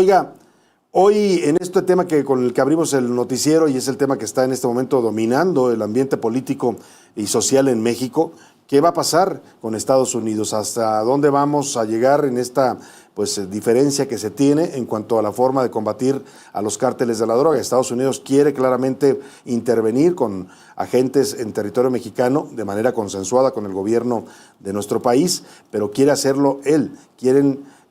Oiga, hoy en este tema con el que abrimos el noticiero y es el tema que está en este momento dominando el ambiente político y social en México, ¿qué va a pasar con Estados Unidos? ¿Hasta dónde vamos a llegar en esta diferencia que se tiene en cuanto a la forma de combatir a los cárteles de la droga? Estados Unidos quiere claramente intervenir con agentes en territorio mexicano de manera consensuada con el gobierno de nuestro país, pero quiere hacerlo él.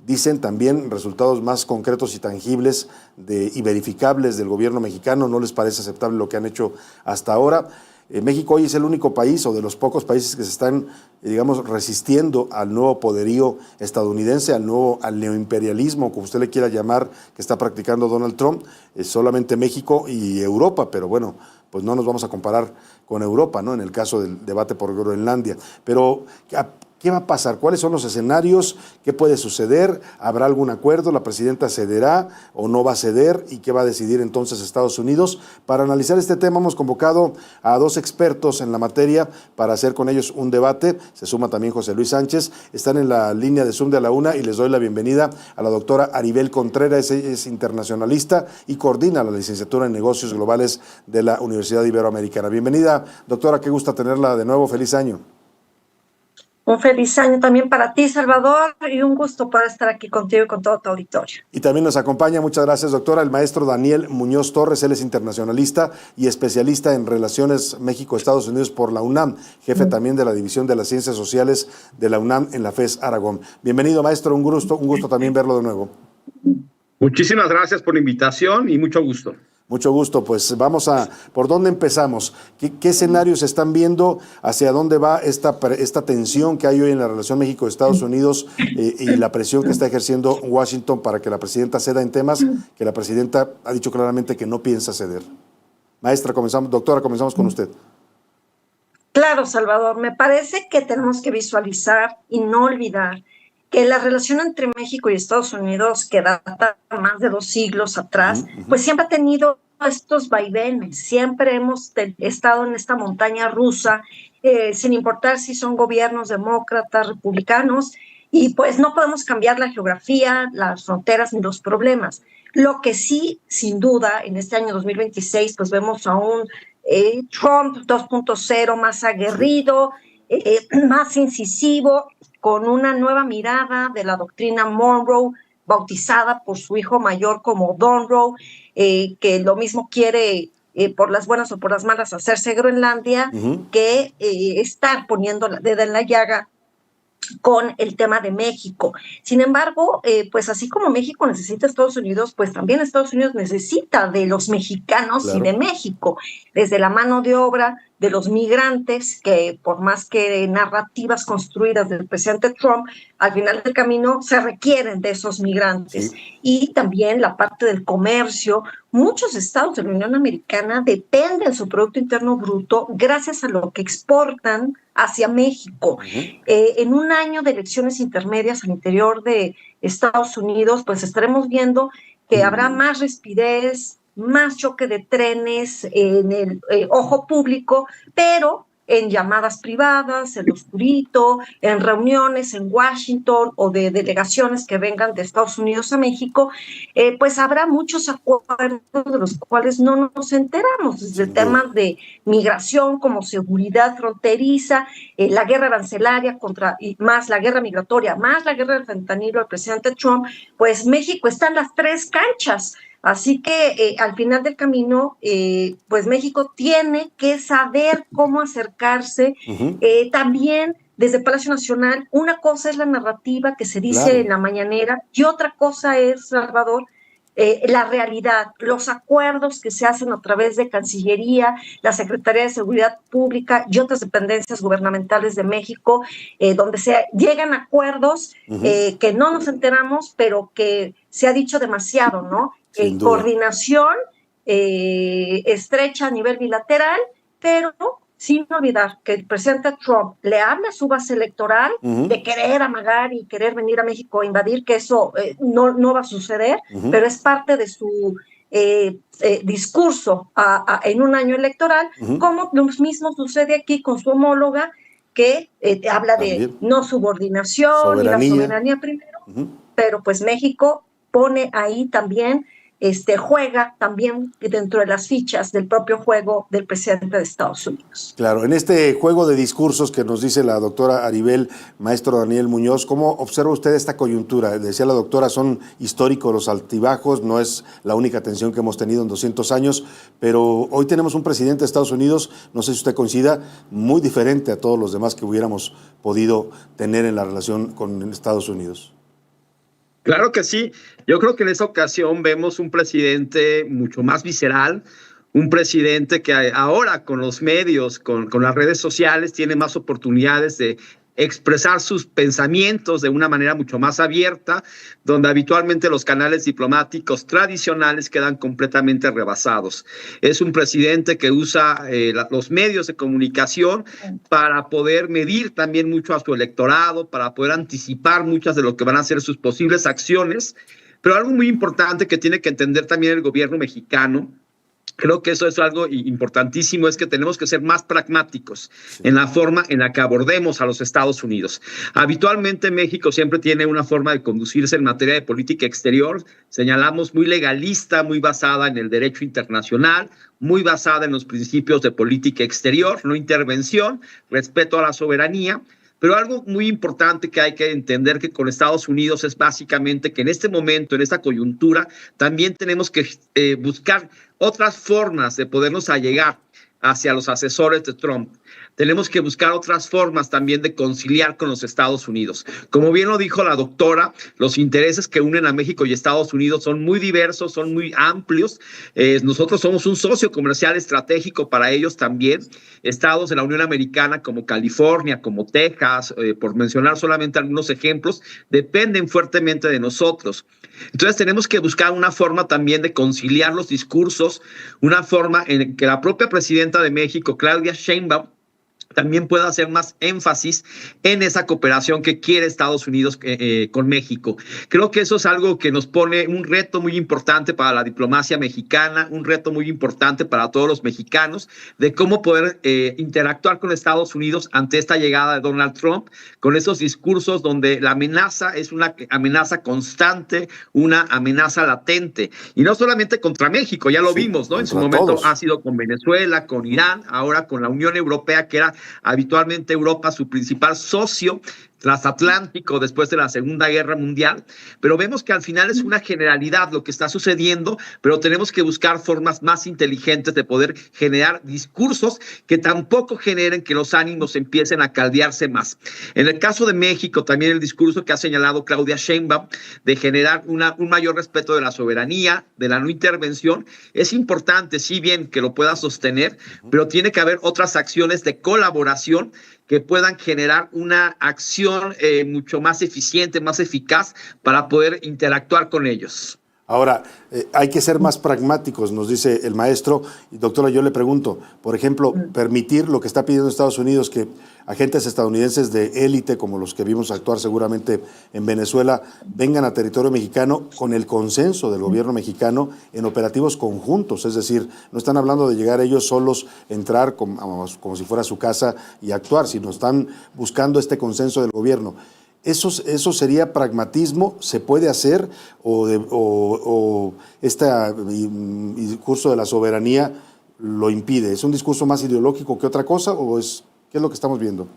Dicen también resultados más concretos y tangibles y verificables del gobierno mexicano. No les parece aceptable lo que han hecho hasta ahora. México hoy es el único país o de los pocos países que se están, digamos, resistiendo al nuevo poderío estadounidense, al neoimperialismo, como usted le quiera llamar, que está practicando Donald Trump. Es solamente México y Europa, pero bueno, pues no nos vamos a comparar con Europa, ¿no? En el caso del debate por Groenlandia. Pero ¿qué va a pasar? ¿Cuáles son los escenarios? ¿Qué puede suceder? ¿Habrá algún acuerdo? ¿La presidenta cederá o no va a ceder? ¿Y qué va a decidir entonces Estados Unidos? Para analizar este tema hemos convocado a dos expertos en la materia para hacer con ellos un debate. Se suma también José Luis Sánchez. Están en la línea de Zoom de la UNA y les doy la bienvenida a la doctora Aribel Contreras. Es internacionalista y coordina la licenciatura en Negocios Globales de la Universidad Iberoamericana. Bienvenida, doctora. Qué gusto tenerla de nuevo. Feliz año. Un feliz año también para ti, Salvador, y un gusto poder estar aquí contigo y con todo tu auditorio. Y también nos acompaña, muchas gracias, doctora, el maestro Daniel Muñoz Torres. Él es internacionalista y especialista en relaciones México-Estados Unidos por la UNAM, jefe también de la División de las Ciencias Sociales de la UNAM en la FES Aragón. Bienvenido, maestro, un gusto también verlo de nuevo. Muchísimas gracias por la invitación y mucho gusto. Mucho gusto, pues ¿por dónde empezamos? ¿Qué escenarios están viendo? ¿Hacia dónde va esta tensión que hay hoy en la relación México-Estados Unidos y la presión que está ejerciendo Washington para que la presidenta ceda en temas que la presidenta ha dicho claramente que no piensa ceder? Doctora, comenzamos con usted. Claro, Salvador, me parece que tenemos que visualizar y no olvidar que la relación entre México y Estados Unidos, que data más de 2 siglos atrás, pues siempre ha tenido estos vaivenes, siempre hemos estado en esta montaña rusa, sin importar si son gobiernos demócratas, republicanos, y pues no podemos cambiar la geografía, las fronteras ni los problemas. Lo que sí, sin duda, en este año 2026, pues vemos a un Trump 2.0 más aguerrido, más incisivo, con una nueva mirada de la doctrina Monroe, bautizada por su hijo mayor como Donroe, que lo mismo quiere, por las buenas o por las malas, hacerse Groenlandia, que estar poniendo la dedo en la llaga con el tema de México. Sin embargo, pues así como México necesita a Estados Unidos, pues también Estados Unidos necesita de los mexicanos, claro, y de México, desde la mano de obra de los migrantes, que por más que narrativas construidas del presidente Trump, al final del camino se requieren de esos migrantes. Sí. Y también la parte del comercio. Muchos estados de la Unión Americana dependen de su Producto Interno Bruto gracias a lo que exportan hacia México. En un año de elecciones intermedias al interior de Estados Unidos, pues estaremos viendo que habrá más rispidez, más choque de trenes en el ojo público, pero en llamadas privadas, en lo oscurito, en reuniones en Washington o de delegaciones que vengan de Estados Unidos a México, pues habrá muchos acuerdos de los cuales no nos enteramos, desde temas de migración como seguridad fronteriza, la guerra arancelaria y más la guerra migratoria, más la guerra del fentanilo del presidente Trump. Pues México está en las 3 canchas. Así que al final del camino, pues México tiene que saber cómo acercarse. También desde Palacio Nacional, una cosa es la narrativa que se dice, claro, en la mañanera, y otra cosa es, Salvador, la realidad, los acuerdos que se hacen a través de Cancillería, la Secretaría de Seguridad Pública y otras dependencias gubernamentales de México, donde se llegan a acuerdos que no nos enteramos, pero que se ha dicho demasiado, ¿no? Coordinación estrecha a nivel bilateral, pero sin olvidar que el presidente Trump le habla a su base electoral de querer amagar y querer venir a México a invadir, que eso no va a suceder, pero es parte de su discurso en un año electoral, como lo mismo sucede aquí con su homóloga, que habla también de no subordinación y la soberanía primero, pero pues México pone ahí también, juega también dentro de las fichas del propio juego del presidente de Estados Unidos. Claro, en este juego de discursos que nos dice la doctora Aribel, maestro Daniel Muñoz, ¿cómo observa usted esta coyuntura? Decía la doctora, son históricos los altibajos, no es la única tensión que hemos tenido en 200 años, pero hoy tenemos un presidente de Estados Unidos, no sé si usted coincida, muy diferente a todos los demás que hubiéramos podido tener en la relación con Estados Unidos. Claro que sí. Yo creo que en esta ocasión vemos un presidente mucho más visceral, un presidente que ahora con los medios, con las redes sociales, tiene más oportunidades de expresar sus pensamientos de una manera mucho más abierta, donde habitualmente los canales diplomáticos tradicionales quedan completamente rebasados. Es un presidente que usa los medios de comunicación para poder medir también mucho a su electorado, para poder anticipar muchas de lo que van a ser sus posibles acciones. Pero algo muy importante que tiene que entender también el gobierno mexicano, creo que eso es algo importantísimo, es que tenemos que ser más pragmáticos en la forma en la que abordemos a los Estados Unidos. Habitualmente México siempre tiene una forma de conducirse en materia de política exterior, señalamos muy legalista, muy basada en el derecho internacional, muy basada en los principios de política exterior, no intervención, respeto a la soberanía. Pero algo muy importante que hay que entender que con Estados Unidos es básicamente que en este momento, en esta coyuntura, también tenemos que buscar otras formas de podernos allegar hacia los asesores de Trump. Tenemos que buscar otras formas también de conciliar con los Estados Unidos. Como bien lo dijo la doctora, los intereses que unen a México y Estados Unidos son muy diversos, son muy amplios. Nosotros somos un socio comercial estratégico para ellos también. Estados de la Unión Americana como California, como Texas, por mencionar solamente algunos ejemplos, dependen fuertemente de nosotros. Entonces tenemos que buscar una forma también de conciliar los discursos, una forma en que la propia presidenta de México, Claudia Sheinbaum, también pueda hacer más énfasis en esa cooperación que quiere Estados Unidos con México. Creo que eso es algo que nos pone un reto muy importante para la diplomacia mexicana, un reto muy importante para todos los mexicanos, de cómo poder interactuar con Estados Unidos ante esta llegada de Donald Trump, con esos discursos donde la amenaza es una amenaza constante, una amenaza latente, y no solamente contra México, ya lo vimos, ¿no? En su momento todos. Ha sido con Venezuela, con Irán, ahora con la Unión Europea, que era habitualmente Europa su principal socio transatlántico después de la Segunda Guerra Mundial, pero vemos que al final es una generalidad lo que está sucediendo, pero tenemos que buscar formas más inteligentes de poder generar discursos que tampoco generen que los ánimos empiecen a caldearse más. En el caso de México, también el discurso que ha señalado Claudia Sheinbaum de generar un mayor respeto de la soberanía, de la no intervención, es importante, sí bien que lo pueda sostener, pero tiene que haber otras acciones de colaboración que puedan generar una acción mucho más eficiente, más eficaz para poder interactuar con ellos. Ahora, hay que ser más pragmáticos, nos dice el maestro. Y doctora, yo le pregunto, por ejemplo, permitir lo que está pidiendo Estados Unidos, que agentes estadounidenses de élite, como los que vimos actuar seguramente en Venezuela, vengan a territorio mexicano con el consenso del gobierno mexicano en operativos conjuntos. Es decir, no están hablando de llegar ellos solos, entrar como si fuera su casa y actuar, sino están buscando este consenso del gobierno. ¿Eso sería pragmatismo? ¿Se puede hacer? ¿O este discurso de la soberanía lo impide? ¿Es un discurso más ideológico que otra cosa? ¿O qué es lo que estamos viendo?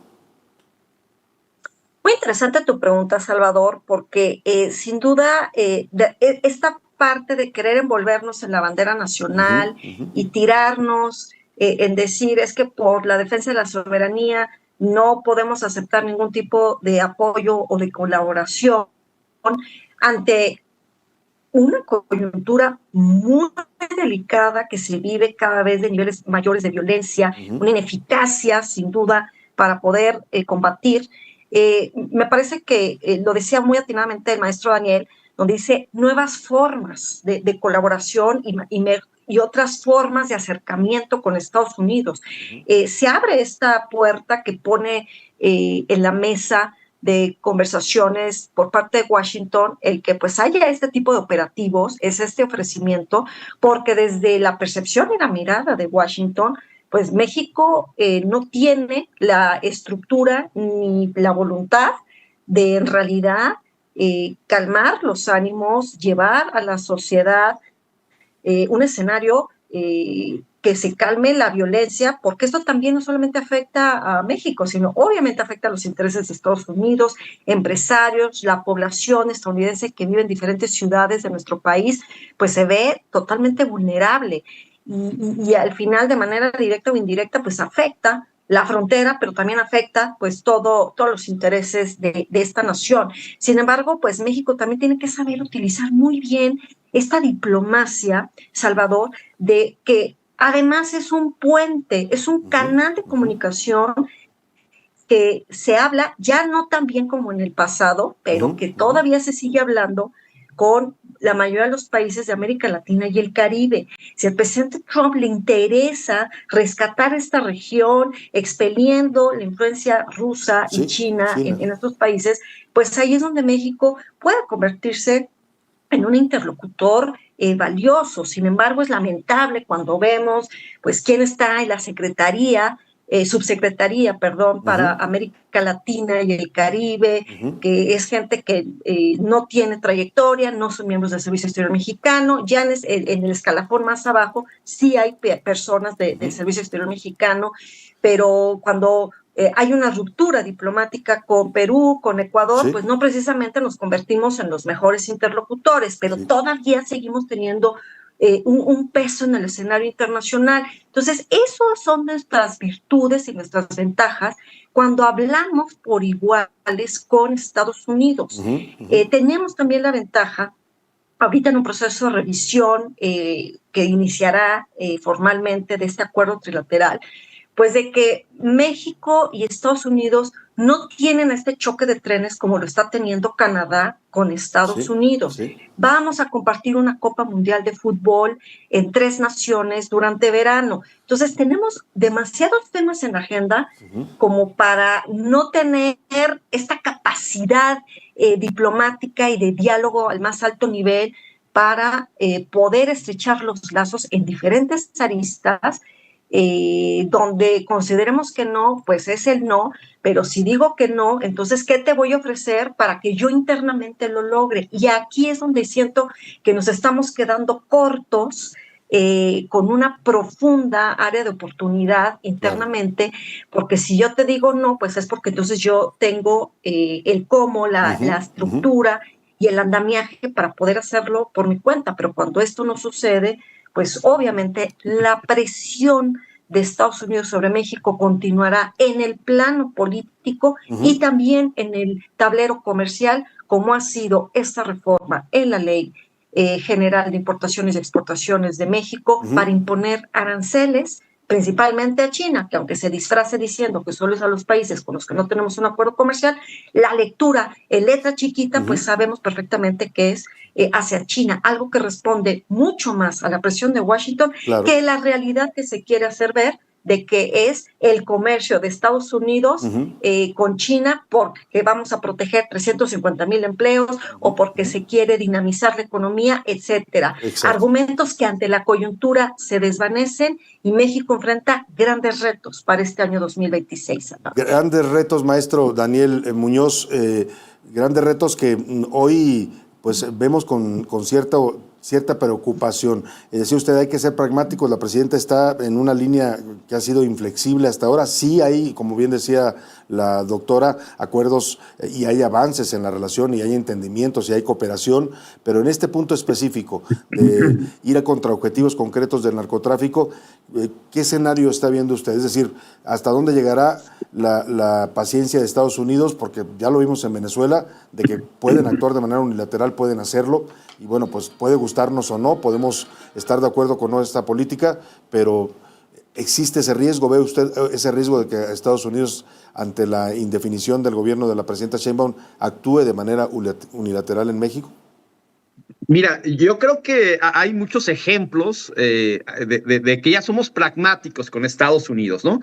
Muy interesante tu pregunta, Salvador, porque sin duda esta parte de querer envolvernos en la bandera nacional y tirarnos en decir es que por la defensa de la soberanía no podemos aceptar ningún tipo de apoyo o de colaboración ante una coyuntura muy delicada que se vive cada vez de niveles mayores de violencia, una ineficacia sin duda para poder combatir. Me parece que lo decía muy atinadamente el maestro Daniel, donde dice nuevas formas de colaboración y otras formas de acercamiento con Estados Unidos. Se abre esta puerta que pone en la mesa de conversaciones por parte de Washington, el que pues haya este tipo de operativos, es este ofrecimiento, porque desde la percepción y la mirada de Washington, pues México no tiene la estructura ni la voluntad de en realidad calmar los ánimos, llevar a la sociedad un escenario que se calme la violencia, porque esto también no solamente afecta a México, sino obviamente afecta a los intereses de Estados Unidos, empresarios, la población estadounidense que vive en diferentes ciudades de nuestro país, pues se ve totalmente vulnerable y al final de manera directa o indirecta pues afecta la frontera, pero también afecta pues todos los intereses de esta nación. Sin embargo, pues México también tiene que saber utilizar muy bien esta diplomacia, Salvador, de que además es un puente, es un canal de comunicación que se habla ya no tan bien como en el pasado, pero que todavía se sigue hablando con la mayoría de los países de América Latina y el Caribe. Si al presidente Trump le interesa rescatar esta región, expeliendo la influencia rusa y China en estos países, pues ahí es donde México puede convertirse en un interlocutor valioso. Sin embargo, es lamentable cuando vemos pues quién está en la subsecretaría, para América Latina y el Caribe, que es gente que no tiene trayectoria, no son miembros del Servicio Exterior Mexicano. Ya en el escalafón más abajo sí hay personas del Servicio Exterior Mexicano, pero cuando hay una ruptura diplomática con Perú, con Ecuador, pues no precisamente nos convertimos en los mejores interlocutores, pero todavía seguimos teniendo un peso en el escenario internacional. Entonces, esas son nuestras virtudes y nuestras ventajas cuando hablamos por iguales con Estados Unidos. Tenemos también la ventaja, ahorita en un proceso de revisión que iniciará formalmente de este acuerdo trilateral, pues de que México y Estados Unidos no tienen este choque de trenes como lo está teniendo Canadá con Estados Unidos. Vamos a compartir una Copa Mundial de Fútbol en 3 naciones durante verano. Entonces tenemos demasiados temas en la agenda como para no tener esta capacidad diplomática y de diálogo al más alto nivel para poder estrechar los lazos en diferentes aristas. Donde consideremos que no, pues es el no, pero si digo que no, entonces, ¿qué te voy a ofrecer para que yo internamente lo logre? Y aquí es donde siento que nos estamos quedando cortos con una profunda área de oportunidad internamente, porque si yo te digo no, pues es porque entonces yo tengo el cómo, la estructura y el andamiaje para poder hacerlo por mi cuenta, pero cuando esto no sucede, pues obviamente la presión de Estados Unidos sobre México continuará en el plano político y también en el tablero comercial, como ha sido esta reforma en la Ley General de Importaciones y Exportaciones de México para imponer aranceles principalmente a China, que aunque se disfrace diciendo que solo es a los países con los que no tenemos un acuerdo comercial, la lectura en letra chiquita, pues sabemos perfectamente que es hacia China, algo que responde mucho más a la presión de Washington que la realidad que se quiere hacer ver de que es el comercio de Estados Unidos con China porque vamos a proteger 350,000 empleos o porque se quiere dinamizar la economía, etcétera. Argumentos que ante la coyuntura se desvanecen y México enfrenta grandes retos para este año 2026. Grandes retos, maestro Daniel Muñoz, grandes retos que hoy pues vemos con cierta preocupación. Decía usted, hay que ser pragmáticos, la presidenta está en una línea que ha sido inflexible hasta ahora. Sí hay, como bien decía la doctora, acuerdos y hay avances en la relación y hay entendimientos y hay cooperación, pero en este punto específico de ir a contra objetivos concretos del narcotráfico, ¿qué escenario está viendo usted? Es decir, ¿hasta dónde llegará la paciencia de Estados Unidos? Porque ya lo vimos en Venezuela, de que pueden actuar de manera unilateral, pueden hacerlo, y bueno, pues puede gustarnos o no, podemos estar de acuerdo con esta política, pero ¿existe ese riesgo? ¿Ve usted ese riesgo de que Estados Unidos, ante la indefinición del gobierno de la presidenta Sheinbaum, actúe de manera unilateral en México? Mira, yo creo que hay muchos ejemplos de que ya somos pragmáticos con Estados Unidos, ¿no?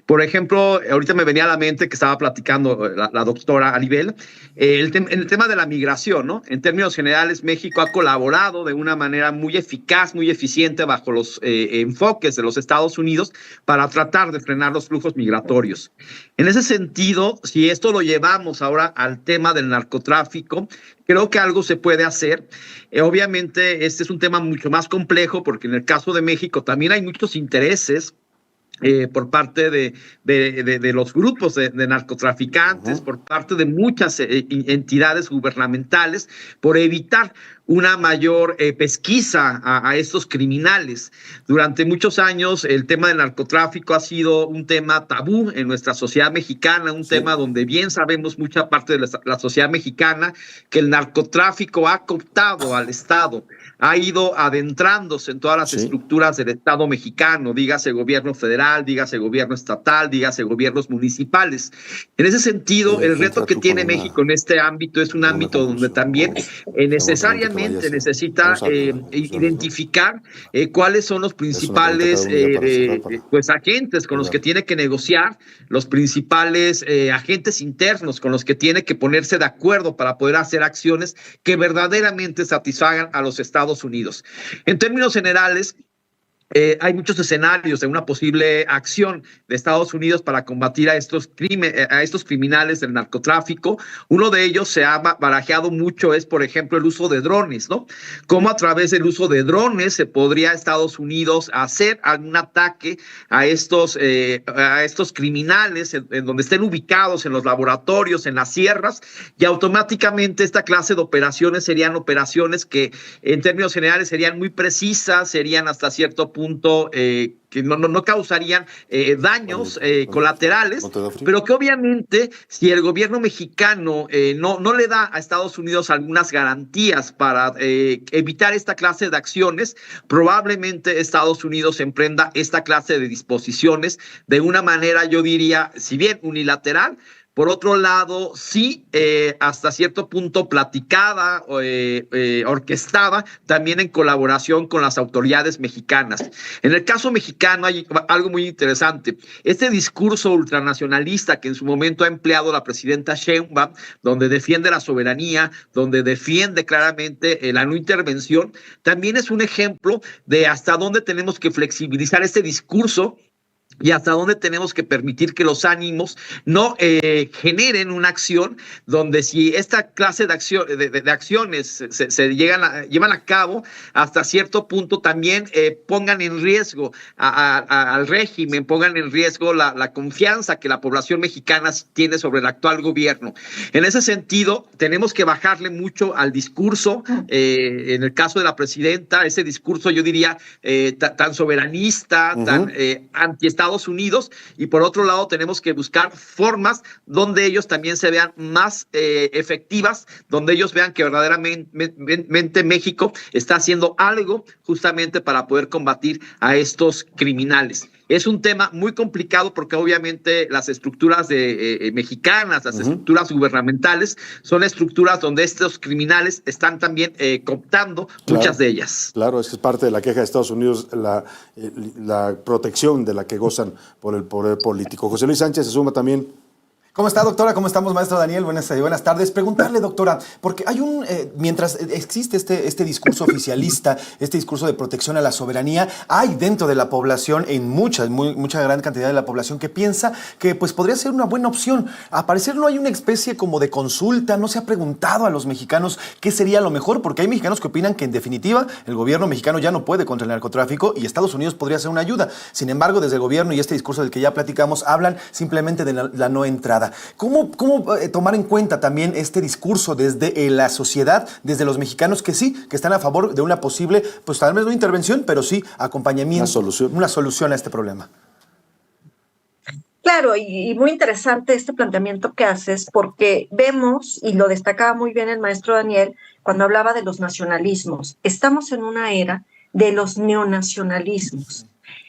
Por ejemplo, ahorita me venía a la mente que estaba platicando la doctora Aribel, el tema de la migración, ¿no? En términos generales, México ha colaborado de una manera muy eficaz, muy eficiente bajo los enfoques de los Estados Unidos para tratar de frenar los flujos migratorios. En ese sentido, si esto lo llevamos ahora al tema del narcotráfico, Creo que algo se puede hacer. Obviamente, este es un tema mucho más complejo porque en el caso de México también hay muchos intereses por parte de los grupos de narcotraficantes, por parte de muchas entidades gubernamentales, por evitar una mayor pesquisa a estos criminales. Durante muchos años el tema del narcotráfico ha sido un tema tabú en nuestra sociedad mexicana, un tema donde bien sabemos mucha parte de la sociedad mexicana que el narcotráfico ha cooptado al Estado, ha ido adentrándose en todas las estructuras del Estado mexicano, dígase gobierno federal, dígase gobierno estatal, dígase gobiernos municipales. En ese sentido, el reto que tiene México en este ámbito es un ámbito donde también necesariamente necesita identificar cuáles son los principales pues agentes con los que tiene que negociar, los principales agentes internos con los que tiene que ponerse de acuerdo para poder hacer acciones que verdaderamente satisfagan a los Estados Unidos. En términos generales, hay muchos escenarios de una posible acción de Estados Unidos para combatir a estos criminales del narcotráfico. Uno de ellos se ha barajeado mucho es, por ejemplo, el uso de drones, ¿no? Cómo a través del uso de drones se podría Estados Unidos hacer algún ataque a estos criminales en donde estén ubicados en los laboratorios, en las sierras, y automáticamente esta clase de operaciones serían operaciones que en términos generales serían muy precisas, serían hasta cierto punto que no causarían daños colaterales, pero que obviamente si el gobierno mexicano no le da a Estados Unidos algunas garantías para evitar esta clase de acciones, probablemente Estados Unidos emprenda esta clase de disposiciones de una manera, yo diría, si bien unilateral, por otro lado, sí, hasta cierto punto platicada, orquestada, también en colaboración con las autoridades mexicanas. En el caso mexicano hay algo muy interesante. Este discurso ultranacionalista que en su momento ha empleado la presidenta Sheinbaum, donde defiende la soberanía, donde defiende claramente la no intervención, también es un ejemplo de hasta dónde tenemos que flexibilizar este discurso y hasta dónde tenemos que permitir que los ánimos no generen una acción donde si esta clase de acciones se llevan a cabo, hasta cierto punto también pongan en riesgo al régimen, pongan en riesgo la confianza que la población mexicana tiene sobre el actual gobierno. En ese sentido, tenemos que bajarle mucho al discurso, en el caso de la presidenta, ese discurso yo diría tan soberanista, tan anti-Estados Unidos, y por otro lado tenemos que buscar formas donde ellos también se vean más efectivas, donde ellos vean que verdaderamente México está haciendo algo justamente para poder combatir a estos criminales. Es un tema muy complicado porque obviamente las estructuras mexicanas, las estructuras gubernamentales, son estructuras donde estos criminales están también cooptando muchas de ellas. Claro, es que es parte de la queja de Estados Unidos, la protección de la que gozan por el poder político. José Luis Sánchez se suma también. ¿Cómo está, doctora? ¿Cómo estamos, maestro Daniel? Buenas tardes. Preguntarle, doctora, porque hay mientras existe este discurso oficialista, este discurso de protección a la soberanía, hay dentro de la población, mucha gran cantidad de la población que piensa que pues podría ser una buena opción. A parecer no hay una especie como de consulta, no se ha preguntado a los mexicanos qué sería lo mejor, porque hay mexicanos que opinan que en definitiva el gobierno mexicano ya no puede contra el narcotráfico y Estados Unidos podría ser una ayuda. Sin embargo, desde el gobierno y este discurso del que ya platicamos, hablan simplemente de la no entrada. ¿Cómo tomar en cuenta también este discurso desde la sociedad, desde los mexicanos que están a favor de una posible, pues tal vez no intervención, pero sí acompañamiento, una solución a este problema? Claro, y muy interesante este planteamiento que haces, porque vemos, y lo destacaba muy bien el maestro Daniel, cuando hablaba de los nacionalismos, estamos en una era de los neonacionalismos.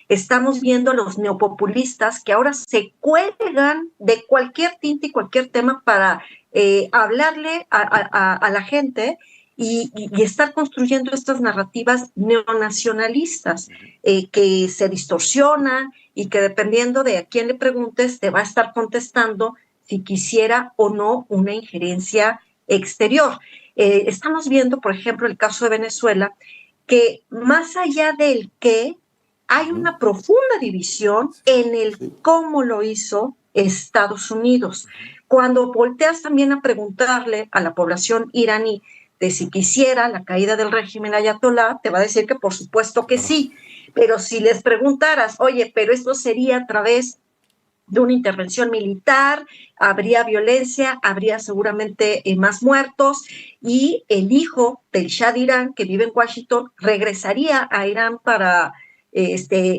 Estamos viendo a los neopopulistas que ahora se cuelgan de cualquier tinte y cualquier tema para hablarle a la gente y estar construyendo estas narrativas neonacionalistas que se distorsionan y que dependiendo de a quién le preguntes te va a estar contestando si quisiera o no una injerencia exterior. Estamos viendo, por ejemplo, el caso de Venezuela, que más allá del qué, hay una profunda división en el cómo lo hizo Estados Unidos. Cuando volteas también a preguntarle a la población iraní de si quisiera la caída del régimen ayatolá, te va a decir que por supuesto que sí. Pero si les preguntaras, oye, pero esto sería a través de una intervención militar, habría violencia, habría seguramente más muertos, y el hijo del Shah de Irán, que vive en Washington, regresaría a Irán para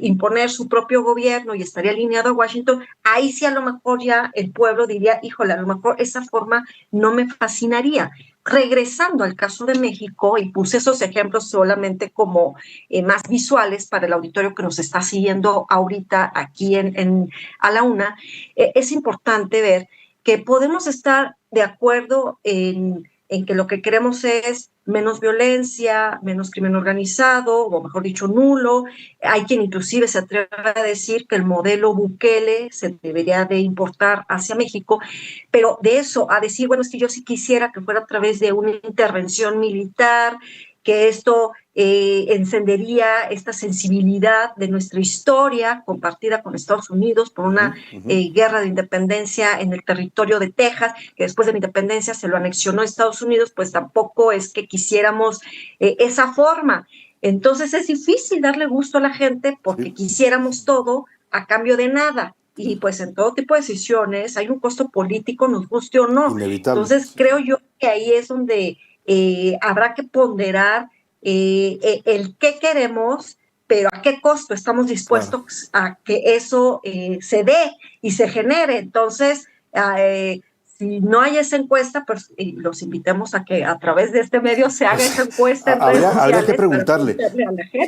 imponer su propio gobierno y estaría alineado a Washington. Ahí sí a lo mejor ya el pueblo diría, híjole, a lo mejor esa forma no me fascinaría. Regresando al caso de México, y puse esos ejemplos solamente como más visuales para el auditorio que nos está siguiendo ahorita aquí a la una, es importante ver que podemos estar de acuerdo en que lo que queremos es menos violencia, menos crimen organizado, o mejor dicho, nulo. Hay quien inclusive se atreve a decir que el modelo Bukele se debería de importar hacia México, pero de eso a decir, bueno, es que yo sí quisiera que fuera a través de una intervención militar, que esto encendería esta sensibilidad de nuestra historia compartida con Estados Unidos por una guerra de independencia en el territorio de Texas, que después de la independencia se lo anexionó a Estados Unidos, pues tampoco es que quisiéramos esa forma. Entonces es difícil darle gusto a la gente porque quisiéramos todo a cambio de nada. Y pues en todo tipo de decisiones hay un costo político, nos guste o no. Inevitable. Entonces creo yo que ahí es donde habrá que ponderar el qué queremos, pero a qué costo estamos dispuestos a que eso se dé y se genere. Entonces, si no hay esa encuesta, pues los invitemos a que a través de este medio se haga esa encuesta. Habría que preguntarle.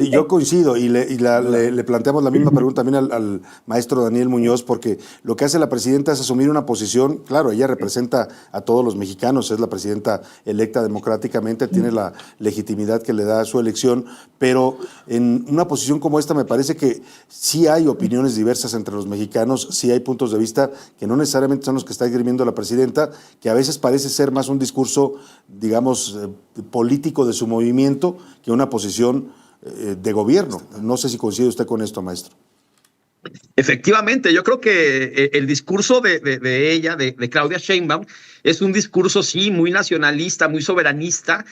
Sí, yo coincido y le planteamos la misma pregunta también al maestro Daniel Muñoz, porque lo que hace la presidenta es asumir una posición. Claro, ella representa a todos los mexicanos, es la presidenta electa democráticamente, tiene la legitimidad que le da su elección, pero en una posición como esta me parece que sí hay opiniones diversas entre los mexicanos, sí hay puntos de vista que no necesariamente son los que está esgrimiendo la presidenta, que a veces parece ser más un discurso, digamos, político de su movimiento que una posición de gobierno. No sé si coincide usted con esto, maestro. Efectivamente, yo creo que el discurso de ella, de Claudia Sheinbaum, es un discurso, sí, muy nacionalista, muy soberanista,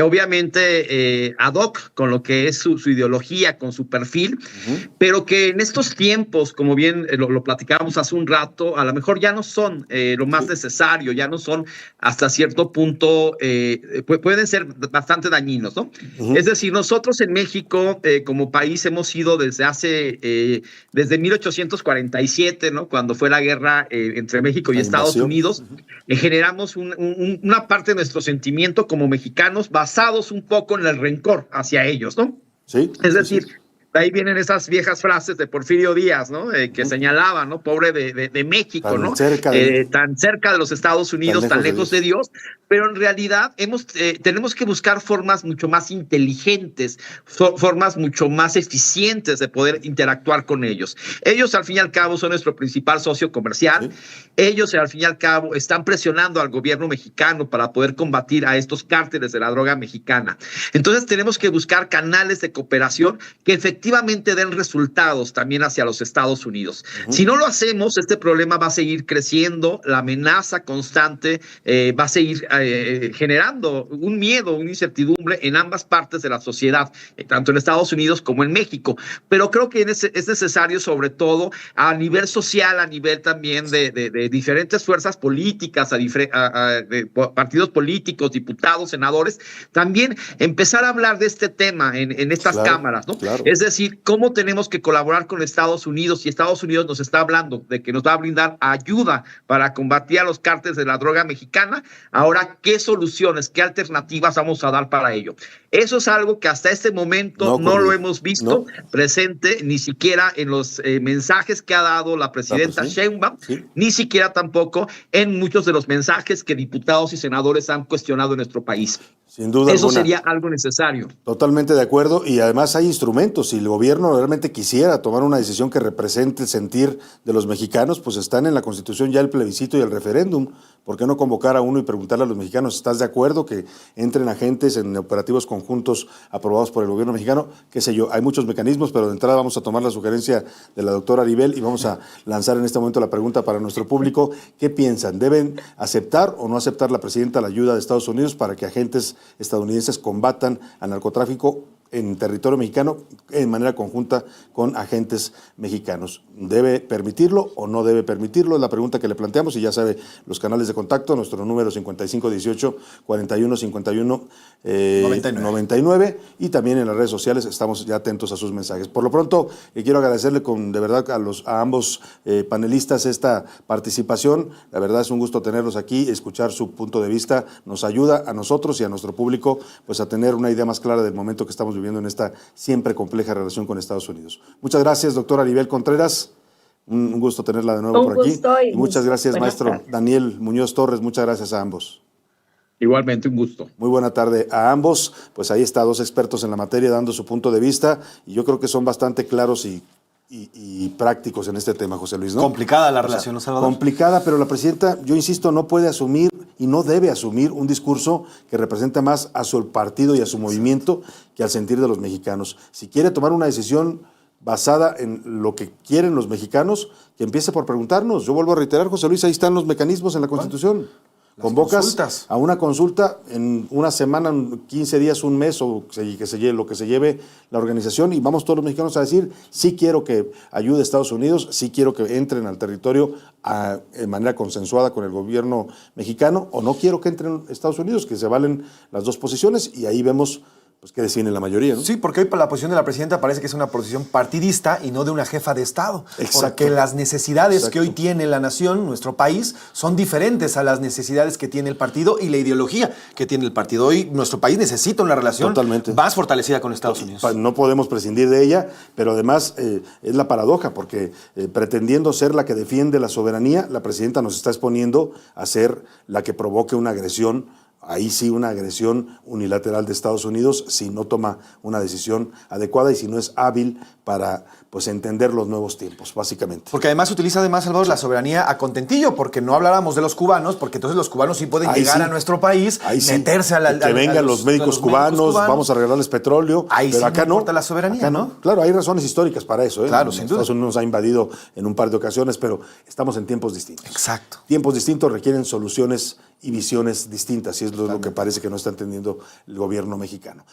obviamente ad hoc con lo que es su ideología, con su perfil, pero que en estos tiempos, como bien lo platicábamos hace un rato, a lo mejor ya no son lo más necesario, ya no son hasta cierto punto, pueden ser bastante dañinos, ¿no? Es decir, nosotros en México, como país, hemos sido desde 1847, ¿no? Cuando fue la guerra entre México y Estados Unidos, generamos una parte de nuestro sentimiento como mexicanos basados un poco en el rencor hacia ellos, ¿no? Sí. Es decir, ahí vienen esas viejas frases de Porfirio Díaz, ¿no? Que señalaba, ¿no? Pobre de México, tan ¿no? Tan cerca de los Estados Unidos, tan lejos de Dios. Pero en realidad tenemos que buscar formas mucho más inteligentes, formas mucho más eficientes de poder interactuar con ellos. Ellos, al fin y al cabo, son nuestro principal socio comercial. Ellos, al fin y al cabo, están presionando al gobierno mexicano para poder combatir a estos cárteles de la droga mexicana. Entonces, tenemos que buscar canales de cooperación que efectivamente den resultados también hacia los Estados Unidos. Si no lo hacemos, este problema va a seguir creciendo, la amenaza constante va a seguir generando un miedo, una incertidumbre en ambas partes de la sociedad, tanto en Estados Unidos como en México. Pero creo que es necesario, sobre todo a nivel social, a nivel también de diferentes fuerzas políticas, de partidos políticos, diputados, senadores, también empezar a hablar de este tema en estas cámaras, ¿no? Claro. Es decir, cómo tenemos que colaborar con Estados Unidos, y Estados Unidos nos está hablando de que nos va a brindar ayuda para combatir a los cárteles de la droga mexicana. Ahora, ¿qué soluciones, qué alternativas vamos a dar para ello? Eso es algo que hasta este momento no lo hemos visto presente, ni siquiera en los mensajes que ha dado la presidenta Sheinbaum, ni siquiera tampoco en muchos de los mensajes que diputados y senadores han cuestionado en nuestro país. Sin duda Eso alguna. sería algo necesario. Totalmente de acuerdo, y además hay instrumentos. Si el gobierno realmente quisiera tomar una decisión que represente el sentir de los mexicanos, pues están en la Constitución ya el plebiscito y el referéndum. ¿Por qué no convocar a uno y preguntarle a los mexicanos, ¿estás de acuerdo que entren agentes en operativos conjuntos aprobados por el gobierno mexicano? Qué sé yo, hay muchos mecanismos, pero de entrada vamos a tomar la sugerencia de la doctora Aribel y vamos a lanzar en este momento la pregunta para nuestro público. ¿Qué piensan? ¿Deben aceptar o no aceptar la presidenta la ayuda de Estados Unidos para que agentes estadounidenses combatan al narcotráfico en territorio mexicano en manera conjunta con agentes mexicanos. ¿Debe permitirlo o no debe permitirlo? Es la pregunta que le planteamos y ya sabe los canales de contacto, nuestro número 5518-4151-99 y también en las redes sociales estamos ya atentos a sus mensajes. Por lo pronto, quiero agradecerle de verdad a ambos panelistas esta participación. La verdad es un gusto tenerlos aquí, escuchar su punto de vista nos ayuda a nosotros y a nuestro público pues a tener una idea más clara del momento que estamos viviendo en esta siempre compleja relación con Estados Unidos. Muchas gracias, doctora Aribel Contreras. Un gusto tenerla de nuevo por aquí. Y muchas gracias, maestro Daniel Muñoz Torres. Muchas gracias a ambos. Igualmente, un gusto. Muy buena tarde a ambos. Pues ahí está, dos expertos en la materia dando su punto de vista y yo creo que son bastante claros y prácticos en este tema, José Luis, ¿no? Complicada la relación, ¿no, Salvador? Complicada, pero la presidenta, yo insisto, no puede asumir y no debe asumir un discurso que representa más a su partido y a su movimiento que al sentir de los mexicanos. Si quiere tomar una decisión basada en lo que quieren los mexicanos, que empiece por preguntarnos. Yo vuelvo a reiterar, José Luis, ahí están los mecanismos en la Constitución. Convocas consultas a una consulta en una semana, 15 días, un mes, o lo que se lleve la organización, y vamos todos los mexicanos a decir, sí quiero que ayude a Estados Unidos, sí quiero que entren al territorio de manera consensuada con el gobierno mexicano, o no quiero que entren a Estados Unidos, que se valen las dos posiciones, y ahí vemos pues qué define la mayoría, ¿no? Sí, porque hoy la posición de la presidenta parece que es una posición partidista y no de una jefa de Estado. Exacto. Porque las necesidades que hoy tiene la nación, nuestro país, son diferentes a las necesidades que tiene el partido y la ideología que tiene el partido. Hoy nuestro país necesita una relación más fortalecida con Estados Unidos. No podemos prescindir de ella, pero además es la paradoja, porque pretendiendo ser la que defiende la soberanía, la presidenta nos está exponiendo a ser la que provoque una agresión. Ahí sí, una agresión unilateral de Estados Unidos si no toma una decisión adecuada y si no es hábil para pues entender los nuevos tiempos, básicamente. Porque además se utiliza Salvador, la soberanía a contentillo, porque no habláramos de los cubanos, porque entonces los cubanos sí pueden llegar a nuestro país, meterse a la... Que vengan los médicos cubanos, vamos a regalarles petróleo, ahí pero sí acá no importa la soberanía, ¿no? Claro, hay razones históricas para eso, ¿eh? Claro, sin duda. Estados Unidos nos ha invadido en un par de ocasiones, pero estamos en tiempos distintos. Exacto. Tiempos distintos requieren soluciones y visiones distintas, y es lo que parece que no está entendiendo el gobierno mexicano.